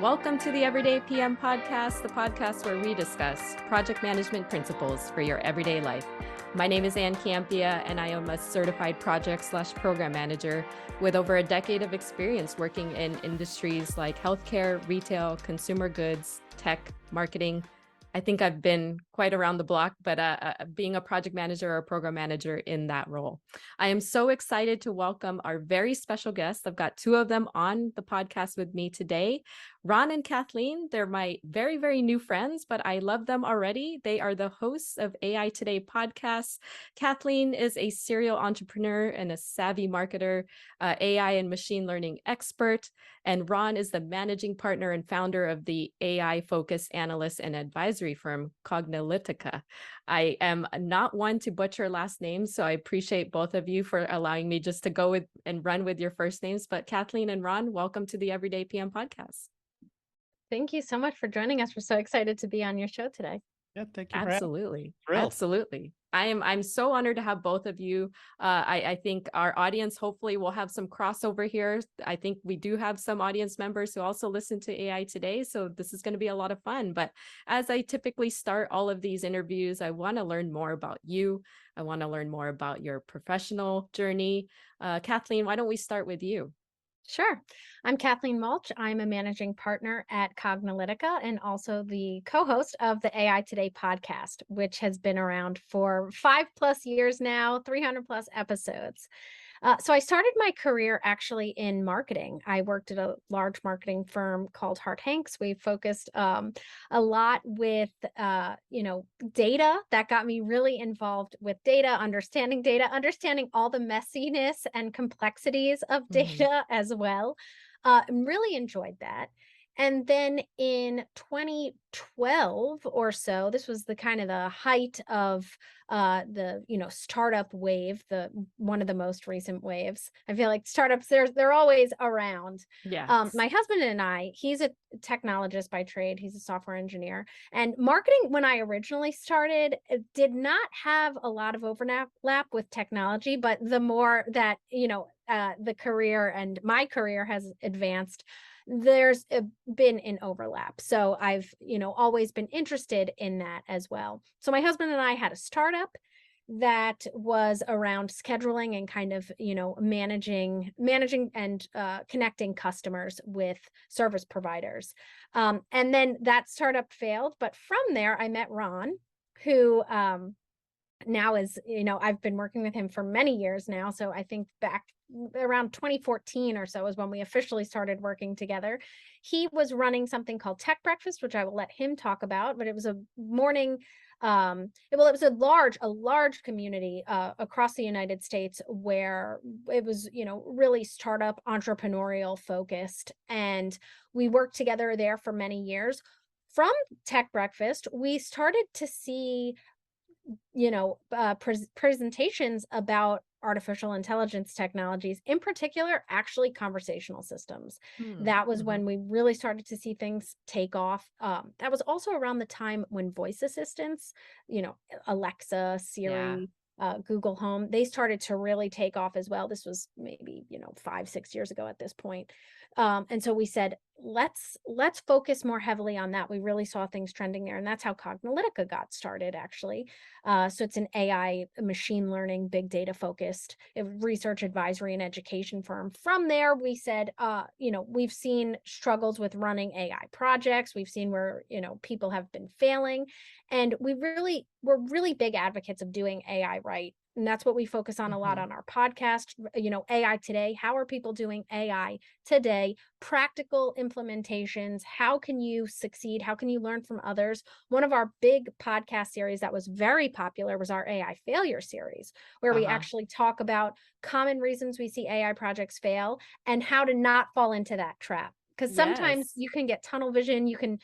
Welcome to the Everyday PM podcast, the podcast where we discuss project management principles for your everyday life. My name is Campea, and I am a certified project/program manager with over a decade of experience working in industries like healthcare, retail, consumer goods, tech, marketing. I think I've been quite around the block, but being a project manager or a program manager in that role. I am so excited to welcome our very special guests. I've got two of them on the podcast with me today. Ron and Kathleen, they're my very, very new friends, but I love them already. They are the hosts of AI Today podcast. Kathleen is a serial entrepreneur and a savvy marketer, AI and machine learning expert. And Ron is the managing partner and founder of the AI-focused analyst and advisory firm Cognilytica. I am not one to butcher last names, so I appreciate both of you for allowing me just to go with and run with your first names. But Kathleen and Ron, welcome to the Everyday PM podcast. Thank you so much for joining us. We're so excited to be on your show today. Yeah, thank you for Absolutely. having me. Absolutely. I'm so honored to have both of you. I think our audience hopefully will have some crossover here. I think we do have some audience members who also listen to AI Today, so this is going to be a lot of fun. But as I typically start all of these interviews, I want to learn more about you. I want to learn more about your professional journey. Kathleen, why don't we start with you? Sure. I'm Kathleen Mulch. I'm a managing partner at Cognilytica and also the co-host of the AI Today podcast, which has been around for 5+ years now, 300+ episodes. So I started my career actually in marketing. I worked at a large marketing firm called Hart Hanks. We focused a lot with, data. That got me really involved with data, understanding all the messiness and complexities of data as well. And really enjoyed that. And then in 2012 or so, this was the kind of the height of the startup wave, the one of the most recent waves. I feel like startups, they're always around. Yes. My husband and I, he's a technologist by trade, he's a software engineer, and marketing when I originally started did not have a lot of overlap with technology, but the more that the career and my career has advanced, there's been an overlap. So I've, always been interested in that as well. So my husband and I had a startup that was around scheduling and kind of, managing and connecting customers with service providers. And then that startup failed. But from there, I met Ron, who now is, I've been working with him for many years now. So I think back around 2014 or so is when we officially started working together. He was running something called Tech Breakfast, which I will let him talk about, but it was a morning, it was a large community across the United States where it was, really startup entrepreneurial focused. And we worked together there for many years. From Tech Breakfast, we started to see presentations about artificial intelligence technologies, in particular, actually conversational systems. That was when we really started to see things take off. That was also around the time when voice assistants, Alexa, Siri, Google Home, they started to really take off as well. This was maybe, 5-6 years ago at this point. And so we said, let's focus more heavily on that. We really saw things trending there. And that's how Cognilytica got started, actually. So it's an AI, machine learning, big data focused research advisory and education firm. From there, we said, we've seen struggles with running AI projects. We've seen where, people have been failing. And we're really big advocates of doing AI right. And that's what we focus on a lot on our podcast, AI Today. How are people doing AI today? Practical implementations. How can you succeed? How can you learn from others? One of our big podcast series that was very popular was our AI failure series, where we actually talk about common reasons we see AI projects fail and how to not fall into that trap. Because sometimes you can get tunnel vision, you can,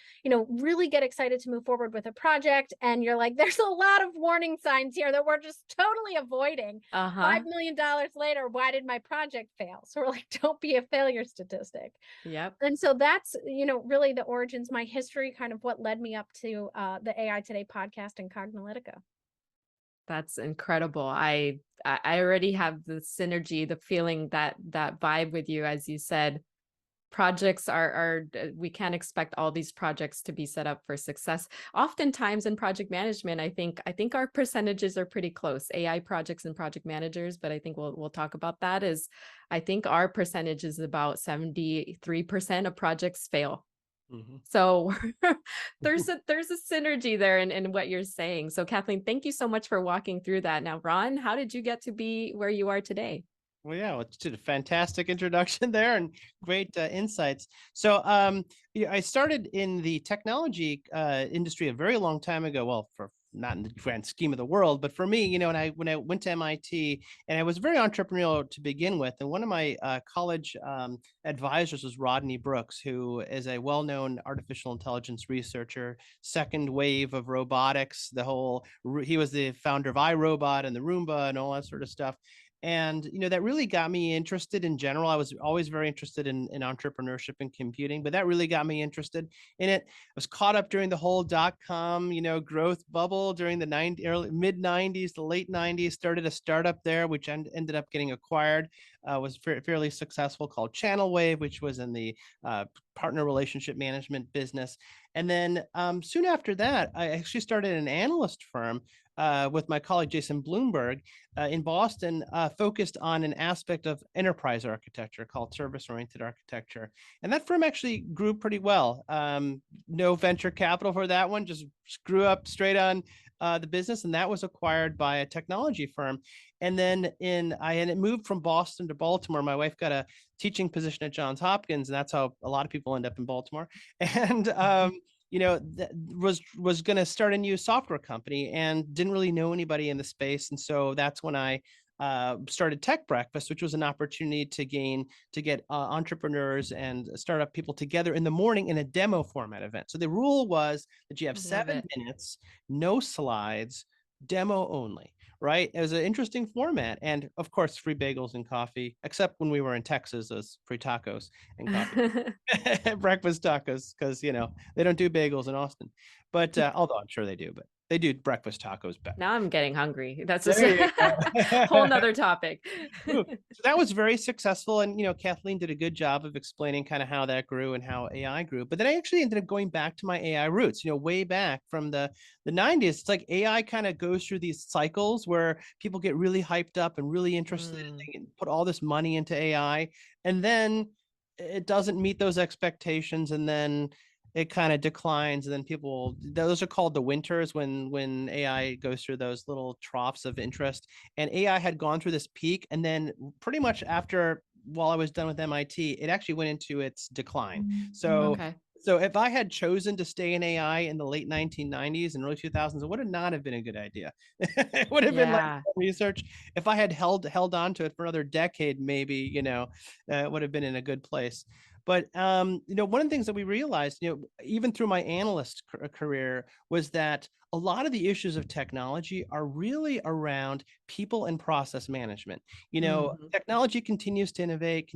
really get excited to move forward with a project. And you're like, there's a lot of warning signs here that we're just totally avoiding. $5 million later, why did my project fail? So we're like, don't be a failure statistic. Yep. And so that's, really the origins, my history, kind of what led me up to the AI Today podcast and Cognilytica. That's incredible. I already have the synergy, the feeling, that vibe with you, as you said. projects are we can't expect all these projects to be set up for success. Oftentimes in project management, I think our percentages are pretty close, AI projects and project managers, but I think we'll talk about that. Is I think our percentage is about 73% of projects fail. Mhm. So there's a synergy there in what you're saying. So Kathleen, thank you so much for walking through that. Now, Ron, how did you get to be where you are today? Well, yeah, it's a fantastic introduction there and great insights. So, yeah, I started in the technology industry a very long time ago. Well, for not in the grand scheme of the world, but for me, when I went to MIT, and I was very entrepreneurial to begin with. And one of my college advisors was Rodney Brooks, who is a well-known artificial intelligence researcher, second wave of robotics. He was the founder of iRobot and the Roomba and all that sort of stuff. And that really got me interested in general. I was always very interested in entrepreneurship and computing, but that really got me interested in it. I was caught up during the whole dot-com growth bubble during the mid 90s, the late 90s. Started a startup there, which ended up getting acquired. Was fairly successful, called Channel Wave, which was in the partner relationship management business. And then soon after that, I actually started an analyst firm with my colleague Jason Bloomberg in Boston, focused on an aspect of enterprise architecture called service-oriented architecture. And that firm actually grew pretty well. No venture capital for that one, just grew up straight on the business, and that was acquired by a technology firm. And then I had moved from Boston to Baltimore. My wife got a teaching position at Johns Hopkins, and that's how a lot of people end up in Baltimore. And was going to start a new software company and didn't really know anybody in the space. And so that's when I started Tech Breakfast, which was an opportunity to get entrepreneurs and startup people together in the morning in a demo format event. So the rule was that you have 7 minutes, no slides, demo only. Right? It was an interesting format. And of course, free bagels and coffee, except when we were in Texas, those free tacos and coffee, breakfast tacos, because, they don't do bagels in Austin. But although I'm sure they do, but they do breakfast tacos better. Now I'm getting hungry. That's just a whole nother topic. So that was very successful. And, Kathleen did a good job of explaining kind of how that grew and how AI grew. But then I actually ended up going back to my AI roots, way back from the 90s. It's like AI kind of goes through these cycles where people get really hyped up and really interested and put all this money into AI. And then it doesn't meet those expectations. And then it kind of declines, and then those are called the winters, when AI goes through those little troughs of interest. And AI had gone through this peak, and then pretty much while I was done with MIT, it actually went into its decline. So if I had chosen to stay in AI in the late 1990s and early 2000s, it would not have been a good idea. It would have been like research. If I had held on to it for another decade, maybe, it would have been in a good place. But, one of the things that we realized, even through my analyst career, was that a lot of the issues of technology are really around people and process management. Technology continues to innovate,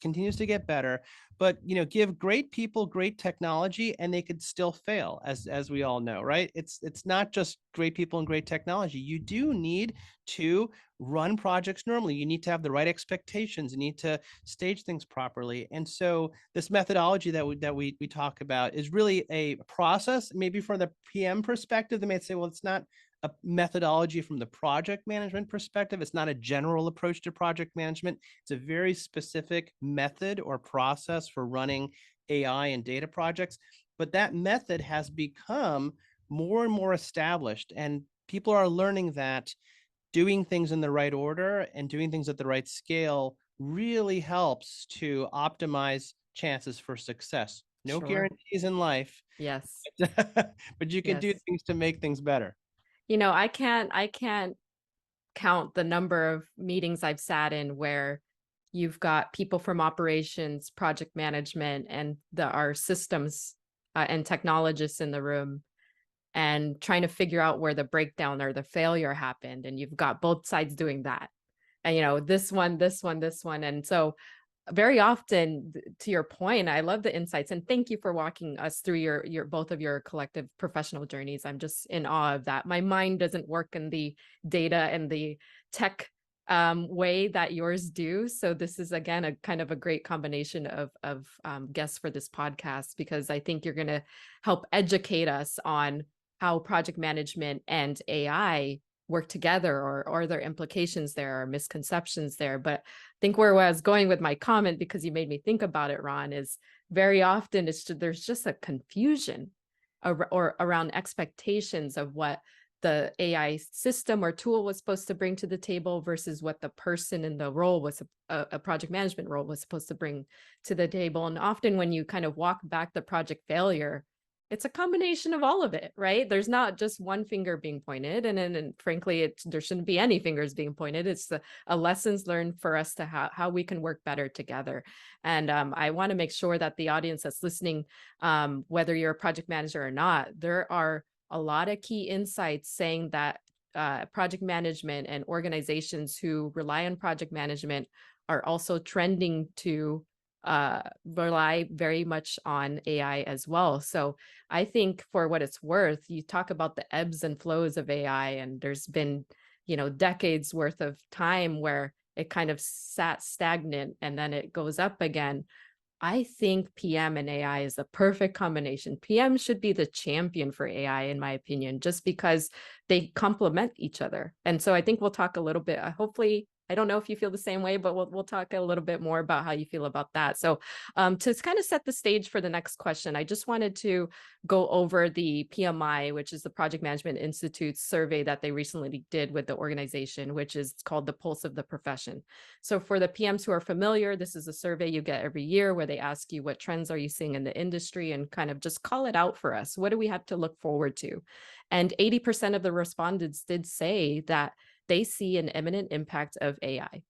continues to get better, but, give great people great technology and they could still fail, as we all know, right? It's not just great people and great technology. You do need to run projects normally. You need to have the right expectations. You need to stage things properly. And so this methodology that we talk about is really a process. Maybe from the PM perspective, they may say, well, it's not a methodology from the project management perspective. It's not a general approach to project management. It's a very specific method or process for running AI and data projects. But that method has become more and more established, and people are learning that doing things in the right order and doing things at the right scale really helps to optimize chances for success. No guarantees in life. Yes. But you can do things to make things better. I can't count the number of meetings I've sat in where you've got people from operations, project management, and our systems and technologists in the room, and trying to figure out where the breakdown or the failure happened. And you've got both sides doing that. And, this one. And so very often, to your point, I love the insights, and thank you for walking us through your both of your collective professional journeys. I'm just in awe of that. My mind doesn't work in the data and the tech way that yours do. So this is, again, a kind of a great combination of guests for this podcast, because I think you're going to help educate us on how project management and AI work together, or are there implications there or misconceptions there. But I think where I was going with my comment, because you made me think about it, Ron, is very often there's just a confusion or around expectations of what the AI system or tool was supposed to bring to the table versus what the person in the role was, a project management role, was supposed to bring to the table. And often when you kind of walk back the project failure, it's a combination of all of it, right? There's not just one finger being pointed, and frankly, there shouldn't be any fingers being pointed. It's a lessons learned for us to how we can work better together. And I want to make sure that the audience that's listening, whether you're a project manager or not, there are a lot of key insights saying that project management and organizations who rely on project management are also trending to rely very much on AI as well. So I think, for what it's worth, you talk about the ebbs and flows of AI, and there's been, decades worth of time where it kind of sat stagnant and then it goes up again. I think PM and AI is the perfect combination. PM should be the champion for AI, in my opinion, just because they complement each other. And so I think we'll talk a little bit, hopefully, I don't know if you feel the same way, but we'll talk a little bit more about how you feel about that. So to kind of set the stage for the next question, I just wanted to go over the PMI, which is the Project Management Institute's survey that they recently did with the organization, which is called the Pulse of the Profession. So for the PMs who are familiar, this is a survey you get every year where they ask you what trends are you seeing in the industry, and kind of just call it out for us. What do we have to look forward to? And 80% of the respondents did say that they see an imminent impact of AI,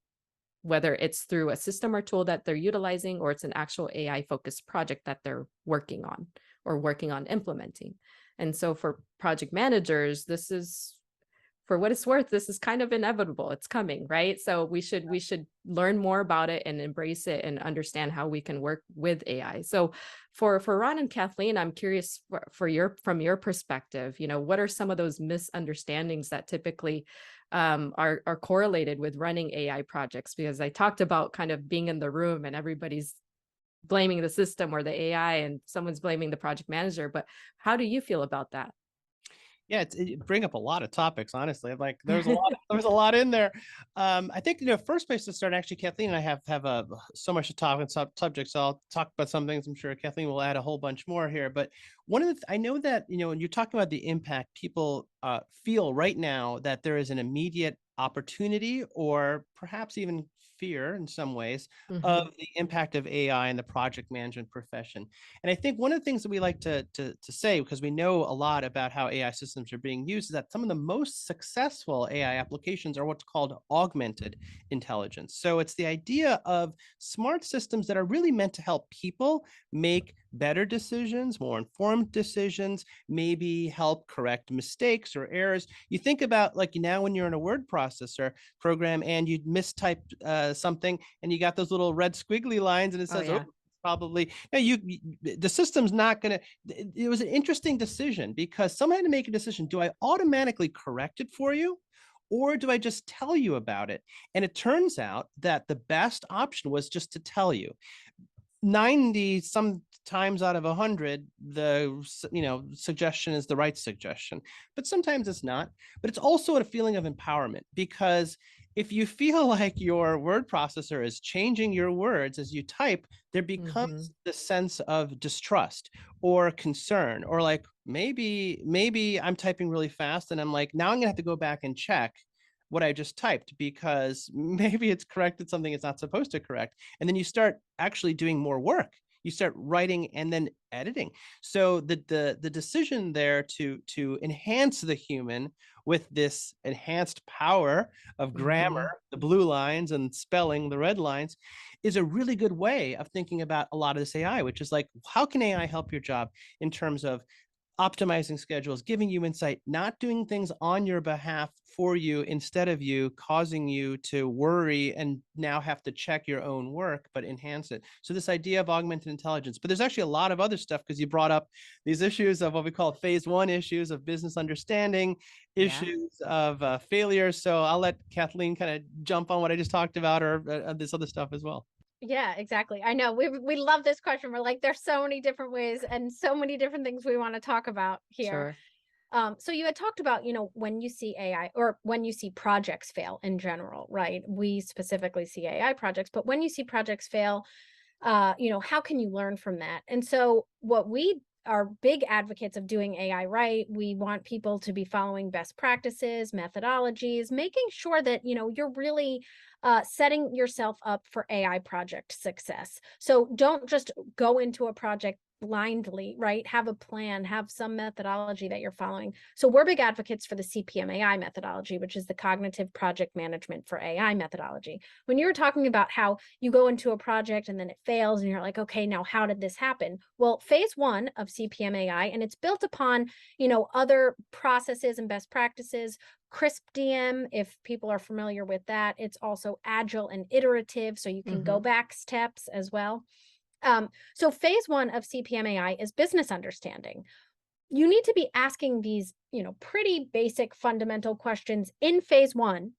whether it's through a system or tool that they're utilizing, or it's an actual AI focused project that they're working on or working on implementing. And so for project managers, this is, for what it's worth, this is kind of inevitable. It's coming, right? So we should learn more about it and embrace it and understand how we can work with AI. So for Ron and Kathleen, I'm curious from your perspective, what are some of those misunderstandings that typically are correlated with running AI projects? Because I talked about kind of being in the room and everybody's blaming the system or the AI and someone's blaming the project manager. But how do you feel about that? Yeah, it bring up a lot of topics, honestly. Like there's a lot in there. I think, first place to start, actually, Kathleen and I have so much to talk on subjects. So I'll talk about some things. I'm sure Kathleen will add a whole bunch more here. But one of the, I know that, when you're talking about the impact, people feel right now that there is an immediate opportunity, or perhaps even fear in some ways, of the impact of AI in the project management profession. And I think one of the things that we like to say, because we know a lot about how AI systems are being used, is that some of the most successful AI applications are what's called augmented intelligence. So it's the idea of smart systems that are really meant to help people make better decisions, more informed decisions, maybe help correct mistakes or errors. You think about, like, now when you're in a word processor program and you mistyped something and you got those little red squiggly lines and it says, yeah. probably, now the system's not going to, it was an interesting decision because someone had to make a decision. Do I automatically correct it for you, or do I just tell you about it? And it turns out that the best option was just to tell you. 90 some times out of 100, the suggestion is the right suggestion, but sometimes it's not. But it's also a feeling of empowerment, because if you feel like your word processor is changing your words as you type, there becomes the sense of distrust or concern, or like, maybe I'm typing really fast and I'm like, now I'm gonna have to go back and check what I just typed, because maybe it's corrected something it's not supposed to correct. And then you start actually doing more work. You start writing and then editing. So the decision there to enhance the human with this enhanced power of grammar, the blue lines, and spelling, the red lines, is a really good way of thinking about a lot of this AI, which is like, how can AI help your job in terms of optimizing schedules, giving you insight, not doing things on your behalf for you instead of you, causing you to worry and now have to check your own work, but enhance it. So this idea of augmented intelligence, but there's actually a lot of other stuff, because you brought up these issues of what we call phase one issues of business understanding, issues of failures. So I'll let Kathleen kind of jump on what I just talked about, or this other stuff as well. Yeah, exactly. I know we love this question. We're like, there's so many different ways and so many different things we want to talk about here. Sure. So you had talked about, when you see AI or when you see projects fail in general, right? We specifically see AI projects, but when you see projects fail, how can you learn from that? And so what we are big advocates of doing AI right. We want people to be following best practices, methodologies, making sure that, you're really setting yourself up for AI project success. So don't just go into a project blindly, right? Have a plan, have some methodology that you're following. So we're big advocates for the CPMAI methodology, which is the cognitive project management for AI methodology. When you were talking about how you go into a project and then it fails and you're like, okay, now how did this happen? Well, phase one of CPMAI, and it's built upon, other processes and best practices. CRISP DM, if people are familiar with that, it's also agile and iterative, so you can go back steps as well. So phase one of CPMAI is business understanding. You need to be asking these, pretty basic fundamental questions in phase one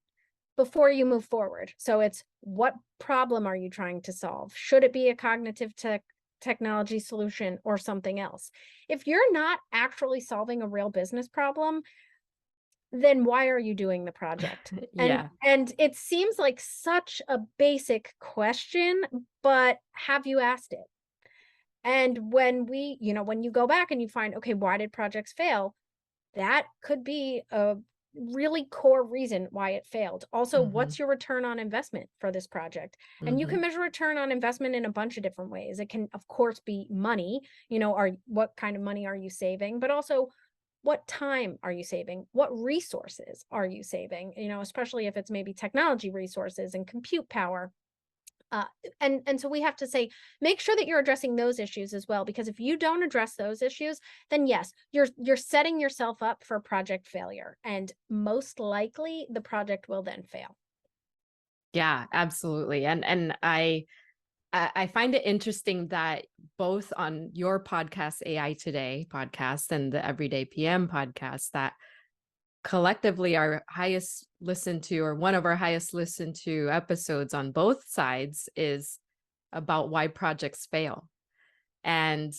before you move forward. So it's, what problem are you trying to solve? Should it be a cognitive technology solution or something else? If you're not actually solving a real business problem, then why are you doing the project? And it seems like such a basic question, but have you asked it? And when when you go back and you find, okay, why did projects fail? That could be a really core reason why it failed. Also, what's your return on investment for this project? And you can measure return on investment in a bunch of different ways. It can, of course, be money, what kind of money are you saving, but also, what time are you saving? What resources are you saving? Especially if it's maybe technology resources and compute power. And so we have to say, make sure that you're addressing those issues as well, because if you don't address those issues, then yes, you're setting yourself up for project failure, and most likely the project will then fail. Yeah, absolutely. And I find it interesting that both on your podcast, AI Today podcast, and the Everyday PM podcast, that collectively our highest listened to, or one of our highest listened to episodes on both sides, is about why projects fail. And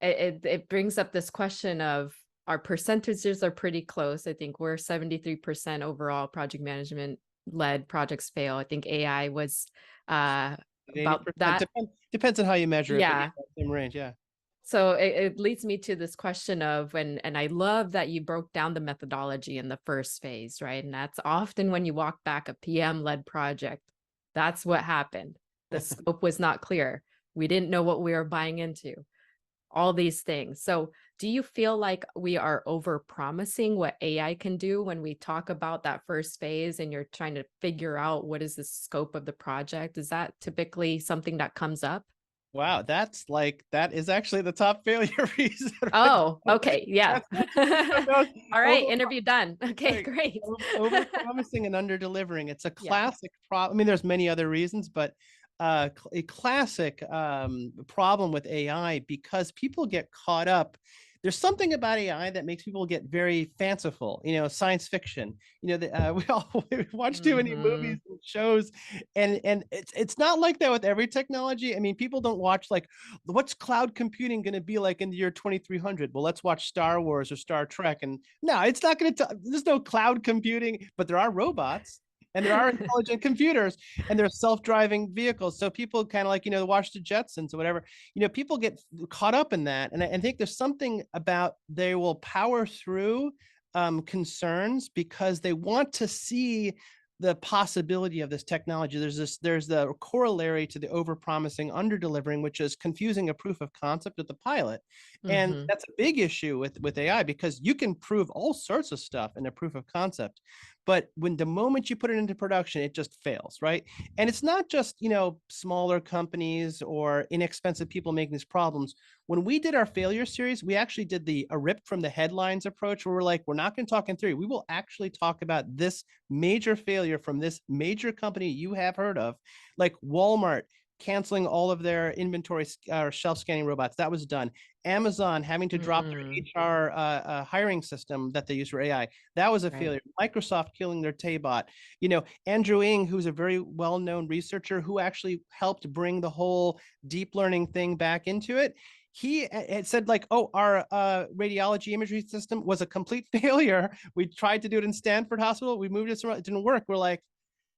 it brings up this question of, our percentages are pretty close. I think we're 73% overall project management led projects fail. I think AI was about that. Depends on how you measure it. Yeah. But same range. Yeah. So it leads me to this question of, and I love that you broke down the methodology in the first phase, right? And that's often when you walk back a PM-led project, that's what happened. The scope was not clear. We didn't know what we were buying into, all these things. So do you feel like we are overpromising what AI can do when we talk about that first phase and you're trying to figure out what is the scope of the project? Is that typically something that comes up? Wow, that is actually the top failure reason. Oh, okay. Yeah. All right. Over, Interview done. Okay, great. Over promising and under delivering. It's a classic problem. I mean, there's many other reasons, but a classic problem with AI, because people get caught up. There's something about AI that makes people get very fanciful, science fiction. We all watch too many movies and shows, and it's not like that with every technology. I mean, people don't watch like, what's cloud computing going to be like in the year 2300? Well, let's watch Star Wars or Star Trek, and no, it's not going to. There's no cloud computing, but there are robots. And there are intelligent computers, and there's self-driving vehicles. So people kind of like, watch the Jetsons or whatever. People get caught up in that. And I think there's something about, they will power through concerns because they want to see the possibility of this technology. There's the corollary to the overpromising, under delivering, which is confusing a proof of concept with the pilot. And Mm-hmm. that's a big issue with AI, because you can prove all sorts of stuff in a proof of concept. But when the moment you put it into production, it just fails, right? And it's not just, smaller companies or inexpensive people making these problems. When we did our failure series, we actually did a rip from the headlines approach, where we're like, we're not going to talk in theory. We will actually talk about this major failure from this major company you have heard of, like Walmart canceling all of their inventory or shelf scanning robots. That was done. Amazon having to drop their HR hiring system that they use for AI. That was a Right. failure. Microsoft killing their Taybot. Andrew Ng, who's a very well-known researcher who actually helped bring the whole deep learning thing back into it. He had said, like, oh, our radiology imagery system was a complete failure. We tried to do it in Stanford Hospital. We moved it around. It didn't work. We're like,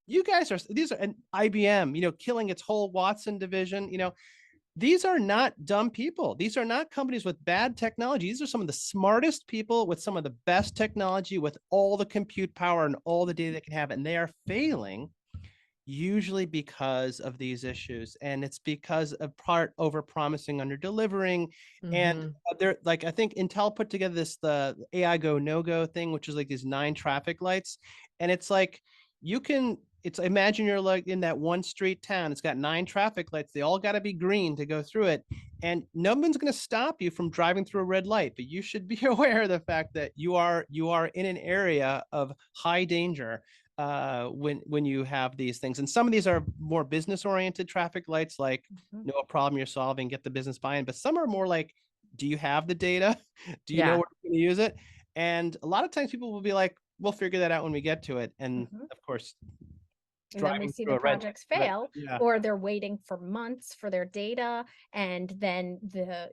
these are an IBM, killing its whole Watson division. These are not dumb people. These are not companies with bad technology. These are some of the smartest people with some of the best technology, with all the compute power and all the data they can have. And they are failing, usually because of these issues. And it's because of part over promising, under delivering. And they're like, I think Intel put together the AI go no go thing, which is like these 9 traffic lights. And it's like, imagine you're like in that one street town. It's got 9 traffic lights. They all got to be green to go through it. And no one's going to stop you from driving through a red light. But you should be aware of the fact that you are in an area of high danger when you have these things. And some of these are more business oriented traffic lights, like know a problem you're solving, get the business buy-in. But some are more like, do you have the data? Do you know where you're going to use it? And a lot of times people will be like, we'll figure that out when we get to it. And of course, and then we see the projects fail, or they're waiting for months for their data, and then the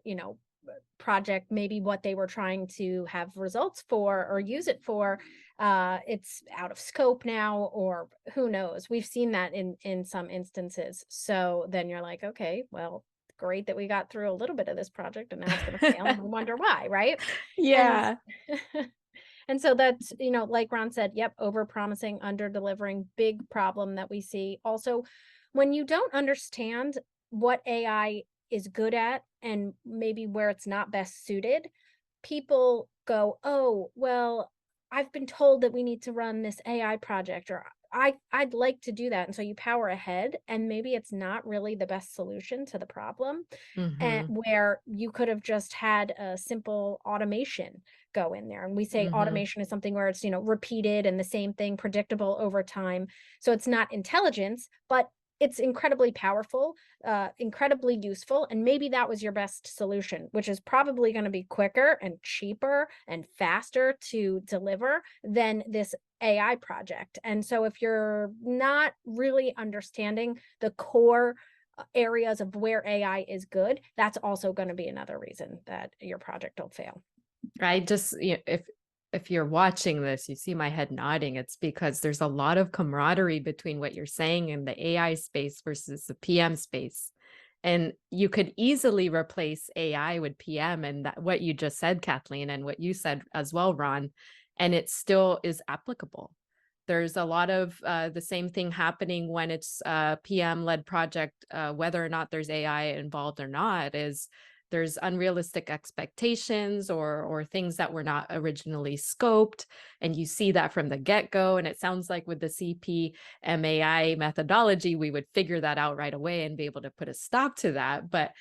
project, maybe what they were trying to have results for or use it for, it's out of scope now, or who knows. We've seen that in some instances. So then you're like, okay, well, great that we got through a little bit of this project, and now it's going to fail, and we wonder why, right? Yeah. And so that's, like Ron said, yep, over promising, under delivering, big problem that we see. Also, when you don't understand what AI is good at and maybe where it's not best suited, people go, oh, well, I've been told that we need to run this AI project, or I'd like to do that. And so you power ahead, and maybe it's not really the best solution to the problem, and where you could have just had a simple automation go in there. And we say automation is something where it's, repeated and the same thing, predictable over time. So it's not intelligence, but it's incredibly powerful, incredibly useful. And maybe that was your best solution, which is probably going to be quicker and cheaper and faster to deliver than this AI project. And so if you're not really understanding the core areas of where AI is good, that's also going to be another reason that your project will fail. Right. Just, if you're watching this, you see my head nodding. It's because there's a lot of camaraderie between what you're saying in the AI space versus the PM space. And you could easily replace AI with PM, and what you just said, Kathleen, and what you said as well, Ron, and it still is applicable. There's a lot of the same thing happening when it's a PM-led project, whether or not there's AI involved or not, is there's unrealistic expectations or things that were not originally scoped. And you see that from the get-go. And it sounds like with the CPMAI methodology, we would figure that out right away and be able to put a stop to that. But,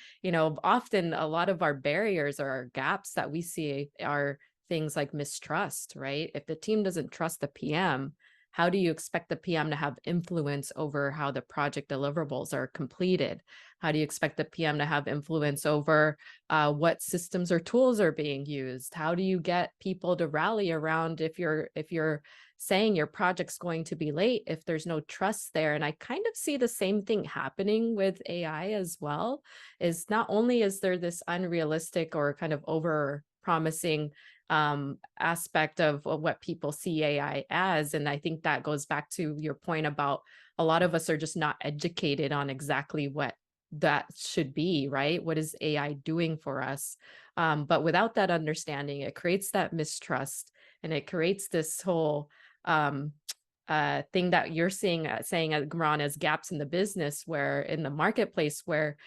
often a lot of our barriers or our gaps that we see are things like mistrust, right? If the team doesn't trust the PM, how do you expect the PM to have influence over how the project deliverables are completed? How do you expect the PM to have influence over what systems or tools are being used? How do you get people to rally around if you're saying your project's going to be late, if there's no trust there? And I kind of see the same thing happening with AI as well, is not only is there this unrealistic or kind of over promising aspect of what people see AI as. And I think that goes back to your point about a lot of us are just not educated on exactly what that should be, right? What is AI doing for us? But without that understanding, it creates that mistrust, and it creates this whole thing that you're saying, Ron, as gaps in the business, where in the marketplace, where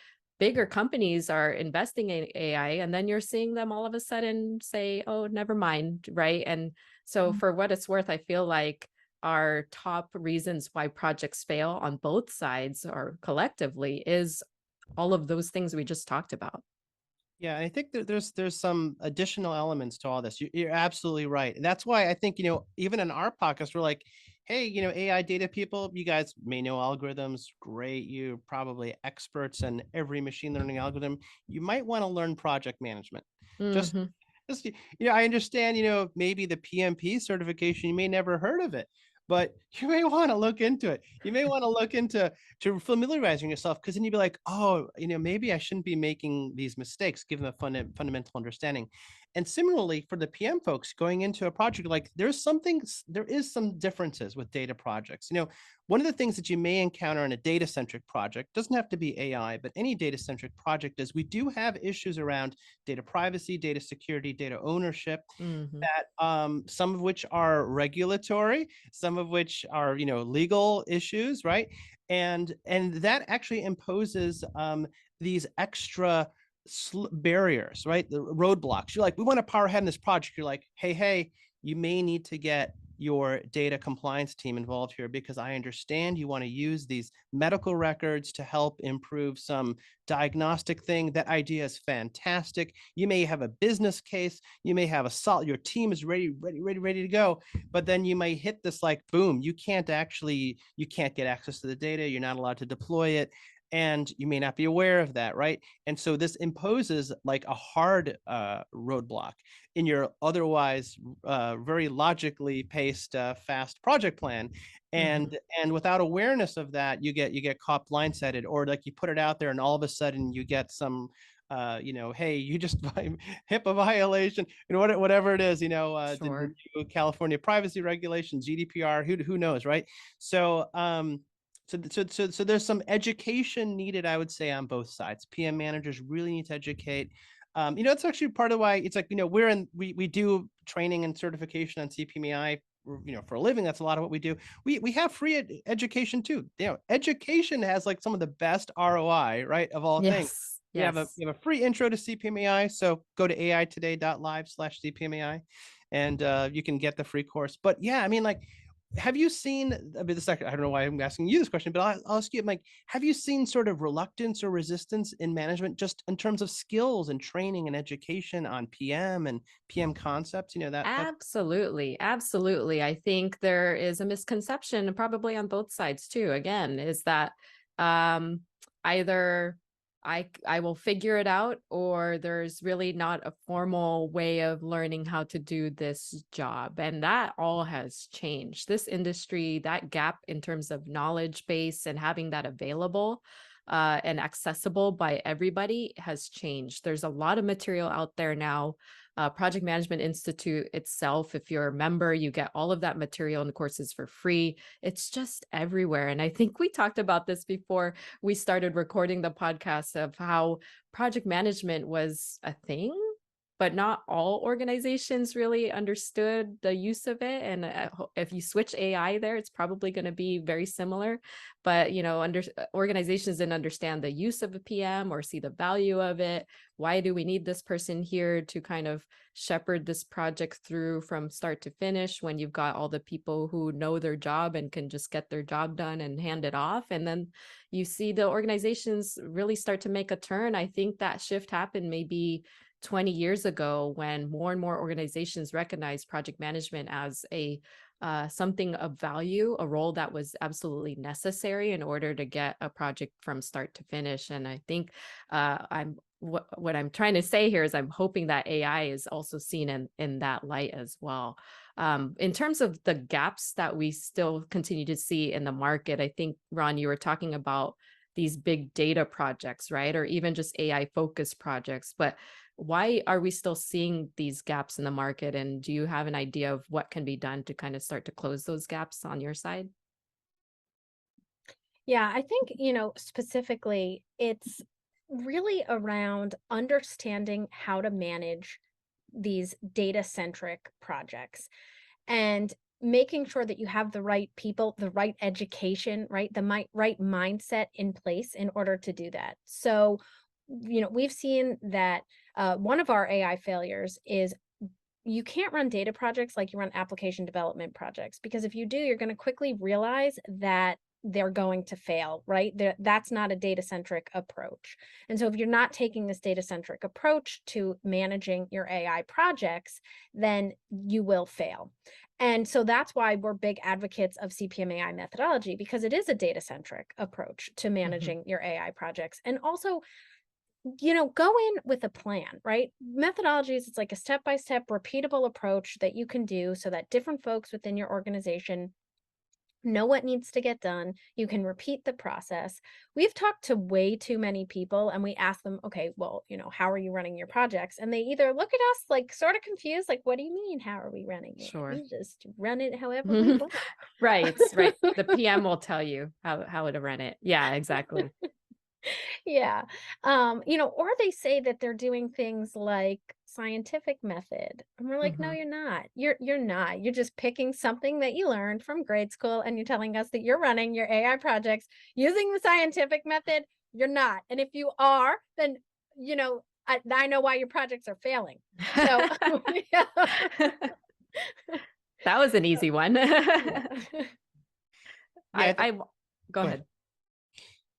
bigger companies are investing in AI, and then you're seeing them all of a sudden say, oh, never mind, right? And so for what it's worth, I feel like our top reasons why projects fail on both sides or collectively is all of those things we just talked about. Yeah, I think that there's some additional elements to all this. You're absolutely right. And that's why I think, even in our podcast, we're like, hey, AI data people, you guys may know algorithms. Great. You're probably experts in every machine learning algorithm. You might want to learn project management. Just Hmm. just I understand, maybe the PMP certification, you may never heard of it, but you may want to look into it. You may want to look into to familiarizing yourself, because then you'd be like, oh, maybe I shouldn't be making these mistakes given the fundamental understanding. And similarly for the PM folks going into a project, like there is some differences with data projects. One of the things that you may encounter in a data centric project, doesn't have to be AI, but any data centric project, is we do have issues around data privacy, data security, data ownership, Hmm. that some of which are regulatory, some of which are legal issues, right? And that actually imposes these extra barriers, right? The roadblocks. You're like, we want to power ahead in this project. You're like, hey, you may need to get your data compliance team involved here, because I understand you want to use these medical records to help improve some diagnostic thing. That idea is fantastic. You may have a business case, you may have your team is ready to go, but then you may hit this like, boom, you can't get access to the data, you're not allowed to deploy it, and you may not be aware of that, right? And so this imposes like a hard roadblock in your otherwise very logically paced fast project plan. Hmm. And without awareness of that, you get caught blindsided, or like you put it out there and all of a sudden you get some hey, you just HIPAA violation, whatever it is, the Sure. new California privacy regulations, GDPR, who knows, right? So so there's some education needed, I would say, on both sides. PM managers really need to educate. It's actually part of why it's like, we do training and certification on CPMAI, for a living. That's a lot of what we do. We have free education too. Education has like some of the best ROI, right, of all things. Yes. We have a Yes. free intro to CPMAI. So go to aitoday.live/CPMAI, and you can get the free course. But yeah, I mean, like, have you seen, I mean, I don't know why I'm asking you this question, but I'll ask you, like, have you seen sort of reluctance or resistance in management, just in terms of skills and training and education on PM and PM concepts? That. Absolutely. Absolutely. I think there is a misconception probably on both sides too. Again, is that um, either I will figure it out, or there's really not a formal way of learning how to do this job. And that all has changed. This industry, that gap in terms of knowledge base and having that available and accessible by everybody has changed. There's a lot of material out there now. Project Management Institute itself, if you're a member, you get all of that material and the courses for free. It's just everywhere. And I think we talked about this before we started recording the podcast, of how project management was a thing, but not all organizations really understood the use of it. And if you switch AI there, it's probably going to be very similar. But organizations didn't understand the use of a PM or see the value of it. Why do we need this person here to kind of shepherd this project through from start to finish, when you've got all the people who know their job and can just get their job done and hand it off? And then you see the organizations really start to make a turn. I think that shift happened maybe 20 years ago, when more and more organizations recognized project management as a something of value, a role that was absolutely necessary in order to get a project from start to finish. And I think what I'm trying to say here is I'm hoping that AI is also seen in that light as well. In terms of the gaps that we still continue to see in the market, I think, Ron, you were talking about these big data projects, right? Or even just AI focused projects. But why are we still seeing these gaps in the market? And do you have an idea of what can be done to kind of start to close those gaps on your side? Yeah, I think, specifically, it's really around understanding how to manage these data-centric projects and making sure that you have the right people, the right education, right? The right mindset in place in order to do that. So we've seen that one of our AI failures is you can't run data projects like you run application development projects, because if you do, you're going to quickly realize that they're going to fail, right? That's not a data-centric approach. And so if you're not taking this data-centric approach to managing your AI projects, then you will fail. And so that's why we're big advocates of CPMAI methodology, because it is a data-centric approach to managing your AI projects. And also, go in with a plan, right? Methodologies, it's like a step-by-step repeatable approach that you can do so that different folks within your organization know what needs to get done. You can repeat the process. We've talked to way too many people and we ask them, okay, well, how are you running your projects? And they either look at us like sort of confused, like, what do you mean, how are we running it? Sure. We just run it however we want. Right. The PM will tell you how to run it. Yeah, exactly. Yeah. Or they say that they're doing things like scientific method. And we're like, no, you're not. You're not. You're just picking something that you learned from grade school and you're telling us that you're running your AI projects using the scientific method. You're not. And if you are, then I know why your projects are failing. So that was an easy one. Yeah. Go ahead.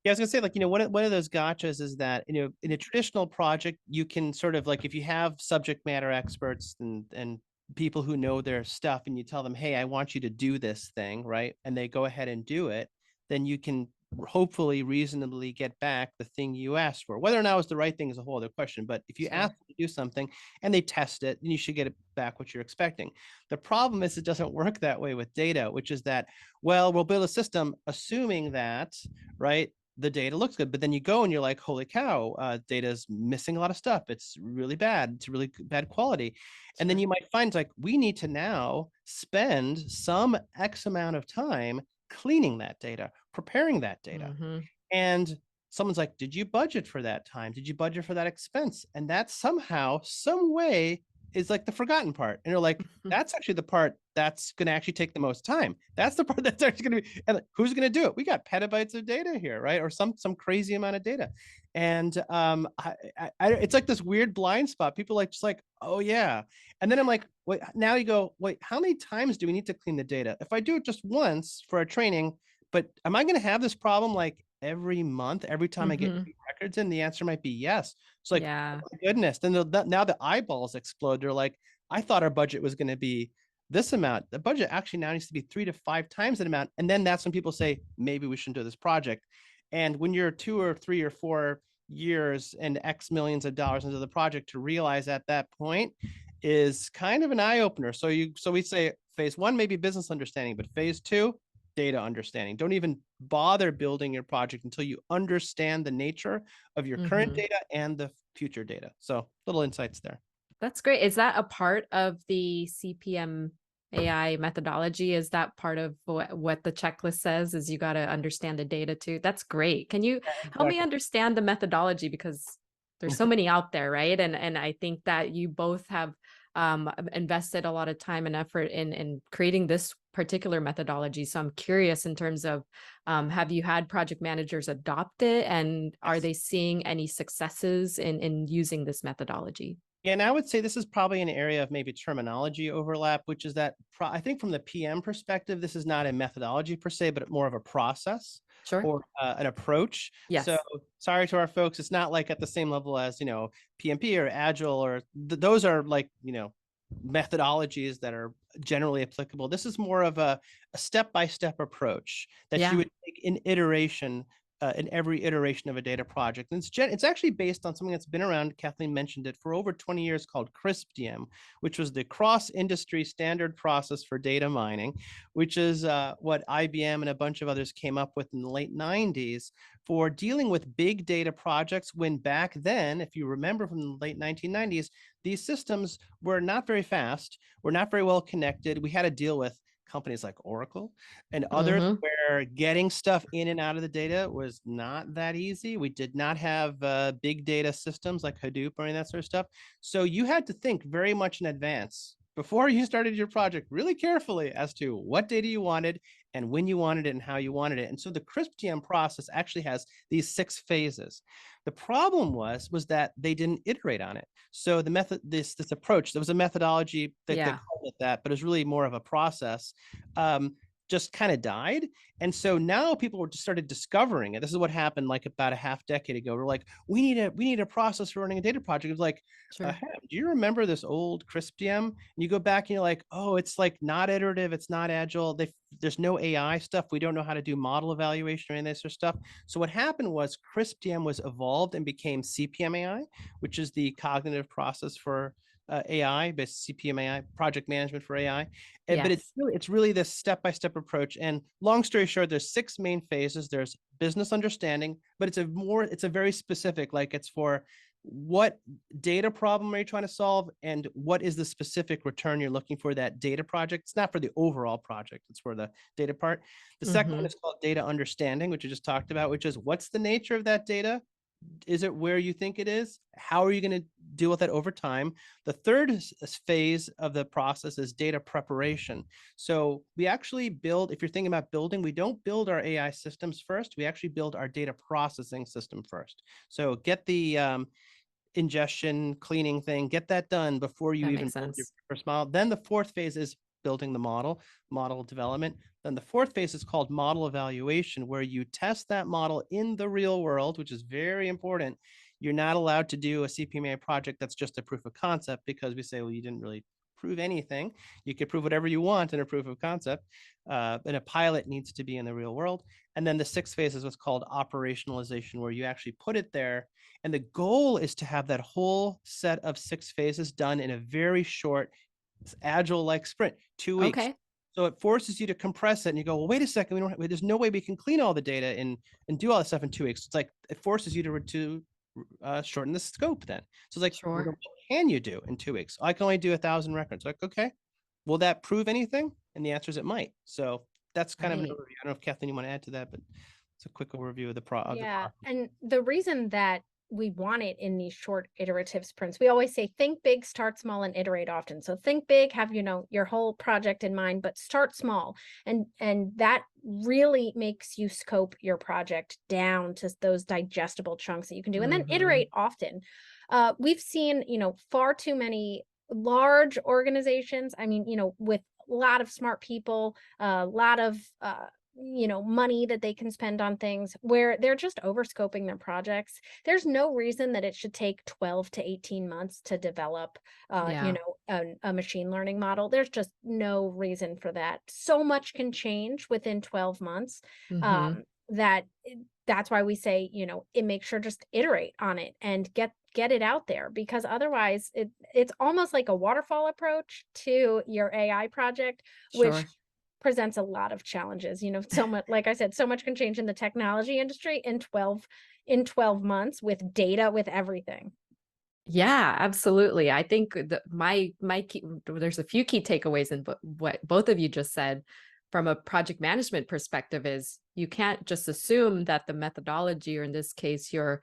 Yeah, I was gonna say, like, one of those gotchas is that, in a traditional project, you can sort of like, if you have subject matter experts and people who know their stuff, and you tell them, hey, I want you to do this thing, right? And they go ahead and do it, then you can hopefully reasonably get back the thing you asked for. Whether or not it was the right thing is a whole other question. But if you Sure. ask them to do something and they test it, then you should get it back what you're expecting. The problem is it doesn't work that way with data, which is that, well, we'll build a system assuming that, right, the data looks good, but then you go and you're like, holy cow, data is missing a lot of stuff. It's really bad. It's really bad quality. And then you might find, like, we need to now spend some X amount of time cleaning that data, preparing that data. And someone's like, did you budget for that time? Did you budget for that expense? And that somehow, some way is like the forgotten part. And you're like, that's actually the part that's going to actually take the most time. That's the part that's actually going to be, and who's going to do it? We got petabytes of data here, right? Or some crazy amount of data. And it's like this weird blind spot. People just like, oh yeah. And then I'm like, wait, now you go, wait, how many times do we need to clean the data? If I do it just once for a training, but am I going to have this problem like every month, every time I get new records in? The answer might be yes. It's like, yeah. oh my goodness. Then now the eyeballs explode. They're like, I thought our budget was going to be this amount. The budget actually now needs to be 3 to 5 times that amount. And then that's when people say, maybe we shouldn't do this project. And when you're 2 or 3 or 4 years and X millions of dollars into the project, to realize at that point is kind of an eye opener. So we say phase 1, maybe business understanding, but phase 2, data understanding. Don't even bother building your project until you understand the nature of your current data and the future data. So little insights there. That's great. Is that a part of the CPMAI methodology? Is that part of what the checklist says, is you got to understand the data too? That's great. Can you help me understand the methodology? Because there's so many out there, right? And I think that you both have invested a lot of time and effort in creating this particular methodology. So I'm curious in terms of, have you had project managers adopt it, and are they seeing any successes in using this methodology? Yeah, and I would say this is probably an area of maybe terminology overlap, which is that I think from the PM perspective, this is not a methodology per se, but more of a process. Sure. Or an approach. Yes. So sorry to our folks, it's not like at the same level as, PMP or Agile, or those are like, methodologies that are generally applicable. This is more of a step-by-step approach that you would take in iteration, in every iteration of a data project. And it's actually based on something that's been around, Kathleen mentioned it, for over 20 years, called CRISP-DM, which was the cross-industry standard process for data mining, which is what IBM and a bunch of others came up with in the late 90s for dealing with big data projects, when back then, if you remember from the late 1990s, these systems were not very fast, were not very well connected. We had to deal with companies like Oracle and others, where getting stuff in and out of the data was not that easy. We did not have big data systems like Hadoop or any of that sort of stuff. So you had to think very much in advance before you started your project really carefully as to what data you wanted and when you wanted it and how you wanted it. And so the CRISP-TM process actually has these 6 phases. The problem was that they didn't iterate on it. So the method, this approach, there was a methodology that they called it that, but it was really more of a process. Just kind of died. And so now people were just started discovering it. This is what happened like about a half decade ago. We're like, we need a process for running a data project. It was like, Sure. do you remember this old CRISP-TM? And you go back and you're like, oh, it's like not iterative, it's not agile. There's no AI stuff. We don't know how to do model evaluation or any of this sort of stuff. So what happened was CRISP-TM was evolved and became CPMAI, which is the cognitive process for AI, but CPMAI, project management for AI. But it's really this step-by-step approach. And long story short, there's 6 main phases. There's business understanding, but it's a very specific, like it's for what data problem are you trying to solve and what is the specific return you're looking for that data project. It's not for the overall project, it's for the data part. The second one is called data understanding, which you just talked about, which is what's the nature of that data? Is it where you think it is? How are you going to deal with that over time? The third phase of the process is data preparation. So we actually build, if you're thinking about building, we don't build our AI systems first. We actually build our data processing system first. So get the ingestion, cleaning thing, get that done before you even build your first model. Then the fourth phase is building the model development. Then the fourth phase is called model evaluation, where you test that model in the real world, which is very important. You're not allowed to do a CPMA project that's just a proof of concept, because we say, well, you didn't really prove anything. You could prove whatever you want in a proof of concept, and a pilot needs to be in the real world. And then the 6th phase is what's called operationalization, where you actually put it there. And the goal is to have that whole set of 6 phases done in a very short, agile like sprint, 2 weeks. Okay. So it forces you to compress it, and you go, well, wait a second, there's no way we can clean all the data and do all that stuff in 2 weeks. It's like it forces you to shorten the scope then. So it's like, Sure. what can you do in 2 weeks? I can only do 1,000 records. Like, okay, will that prove anything? And the answer is it might. So that's kind of an overview. I don't know if Kathleen, you want to add to that, but it's a quick overview of the process. And the reason that we want it in these short iterative sprints, we always say, think big, start small, and iterate often. So think big, have, your whole project in mind, but start small. And that really makes you scope your project down to those digestible chunks that you can do, and then iterate often. We've seen, far too many large organizations, with a lot of smart people, a lot of money that they can spend on things, where they're just overscoping their projects. There's no reason that it should take 12 to 18 months to develop a machine learning model. There's just no reason for that. So much can change within 12 months. That's why we say, it makes sure just iterate on it and get it out there, because otherwise it's almost like a waterfall approach to your AI project, which presents a lot of challenges. So much, like I said, so much can change in the technology industry in 12 months with data, with everything. Yeah, absolutely. I think my key, there's a few key takeaways in what both of you just said. From a project management perspective, is you can't just assume that the methodology, or in this case, your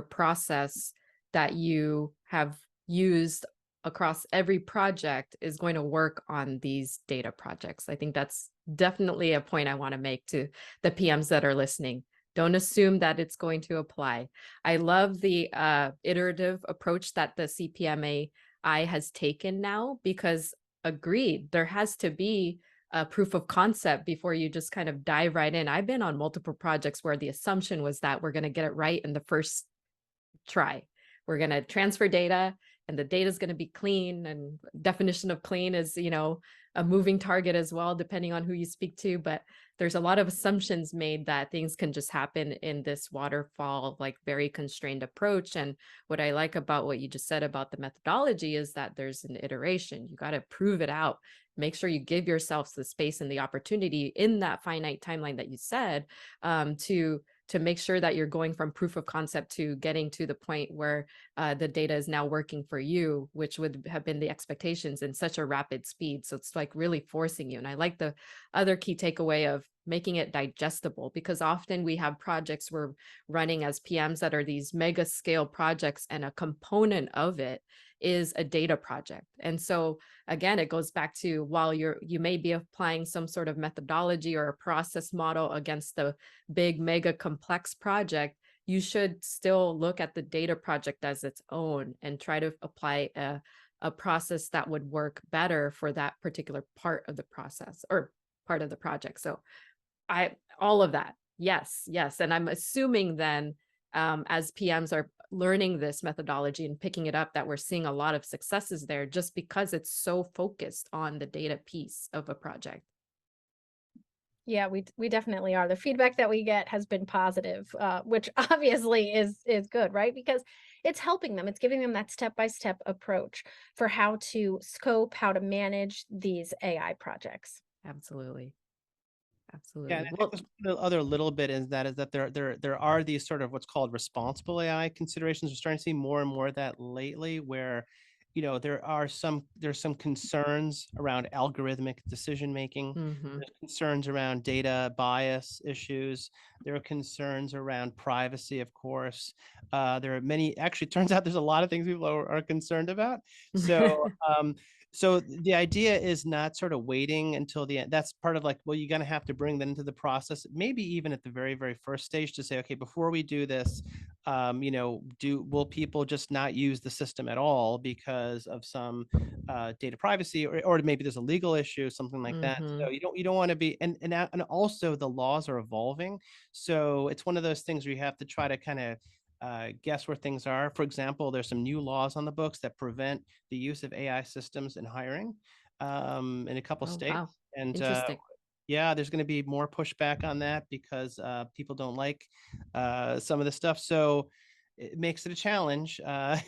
process that you have used across every project, is going to work on these data projects. I think that's definitely a point I want to make to the PMs that are listening. Don't assume that it's going to apply. I love the iterative approach that the CPMAI has taken now, because agreed, there has to be a proof of concept before you just kind of dive right in. I've been on multiple projects where the assumption was that we're going to get it right in the first try. We're going to transfer data, and the data is going to be clean, and definition of clean is, a moving target as well, depending on who you speak to. But there's a lot of assumptions made that things can just happen in this waterfall, like very constrained approach. And what I like about what you just said about the methodology is that there's an iteration. You got to prove it out. Make sure you give yourselves the space and the opportunity in that finite timeline that you said, to make sure that you're going from proof of concept to getting to the point where the data is now working for you, which would have been the expectations in such a rapid speed. So it's like really forcing you. And I like the other key takeaway of making it digestible, because often we have projects we're running as PMs that are these mega scale projects, and a component of it is a data project. And so again, it goes back to, while you may be applying some sort of methodology or a process model against the big mega complex project, you should still look at the data project as its own and try to apply a process that would work better for that particular part of the process or part of the project. So all of that. Yes. And I'm assuming then, as PMs are learning this methodology and picking it up, that we're seeing a lot of successes there just because it's so focused on the data piece of a project. Yeah, we definitely are. The feedback that we get has been positive, which obviously is good, right? Because it's helping them. It's giving them that step-by-step approach for how to scope, how to manage these AI projects. Absolutely. Yeah, and I think the other little bit is that there are these sort of what's called responsible AI considerations. We're starting to see more and more of that lately, where there's some concerns around algorithmic decision making. There's concerns around data bias issues. There are concerns around privacy, of course. There are many. Actually, it turns out there's a lot of things people are concerned about. So. So the idea is not sort of waiting until the end. That's part of like, well, you're going to have to bring that into the process, maybe even at the very, very first stage, to say, okay, before we do this, will people just not use the system at all because of some data privacy, or maybe there's a legal issue, something like that. So you don't want to be, and also the laws are evolving. So it's one of those things where you have to try to kind of guess where things are. For example, there's some new laws on the books that prevent the use of AI systems in hiring in a couple states. Wow. And interesting. Yeah, there's going to be more pushback on that because people don't like some of the stuff. So it makes it a challenge, and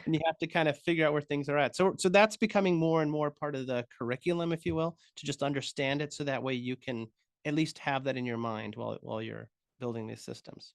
you have to kind of figure out where things are at. So that's becoming more and more part of the curriculum, if you will, to just understand it, so that way you can at least have that in your mind while you're building these systems.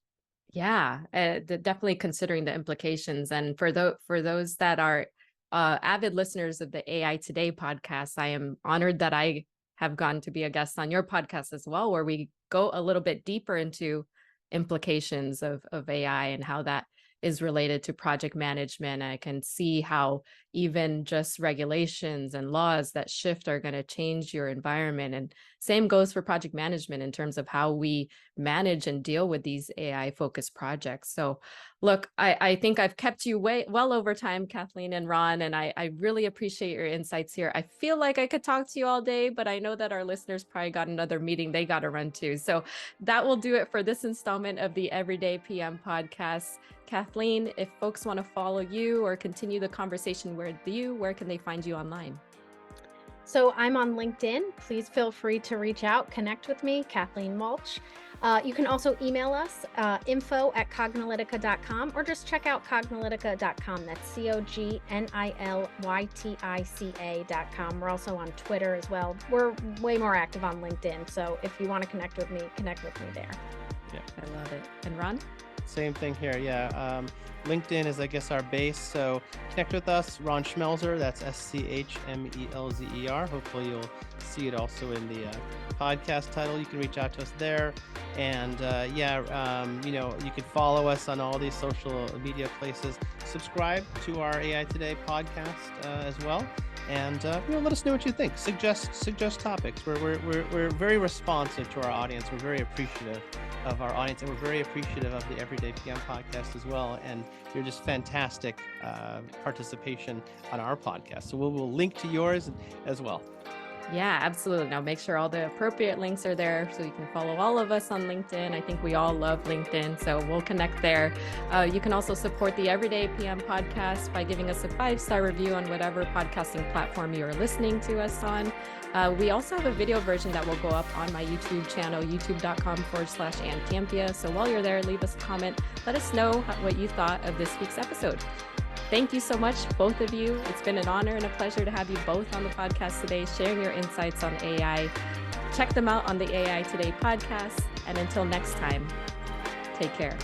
Yeah, definitely considering the implications. And for those that are avid listeners of the AI Today podcast, I am honored that I have gone to be a guest on your podcast as well, where we go a little bit deeper into implications of AI and how that is related to project management. I can see how even just regulations and laws that shift are going to change your environment. And same goes for project management in terms of how we manage and deal with these AI focused projects. So look, I think I've kept you well over time, Kathleen and Ron, and I really appreciate your insights here. I feel like I could talk to you all day, but I know that our listeners probably got another meeting they got to run to. So that will do it for this installment of the Everyday PM podcast. Kathleen, if folks want to follow you or continue the conversation with you, where can they find you online? So I'm on LinkedIn. Please feel free to reach out, connect with me, Kathleen Mulch. You can also email us, info@cognilytica.com, or just check out cognilytica.com. That's COGNILYTICA.com. We're also on Twitter as well. We're way more active on LinkedIn. So if you want to connect with me there. Yeah, I love it. And Ron? Same thing here. Yeah. LinkedIn is, I guess, our base. So connect with us, Ron Schmelzer. That's SCHMELZER. Hopefully you'll see it also in the podcast title. You can reach out to us there. And you can follow us on all these social media places. Subscribe to our AI Today podcast as well. And let us know what you think. Suggest topics. We're very responsive to our audience. We're very appreciative of our audience, and we're very appreciative of the Everyday PM podcast as well. And you're just fantastic participation on our podcast. So we'll link to yours as well. Yeah, absolutely. Now make sure all the appropriate links are there so you can follow all of us on LinkedIn. I think we all love LinkedIn, so we'll connect there. You can also support the Everyday PM podcast by giving us a 5-star review on whatever podcasting platform you are listening to us on. We also have a video version that will go up on my YouTube channel, youtube.com/Ann Campea. So while you're there, leave us a comment. Let us know what you thought of this week's episode. Thank you so much, both of you. It's been an honor and a pleasure to have you both on the podcast today, sharing your insights on AI. Check them out on the AI Today podcast. And until next time, take care.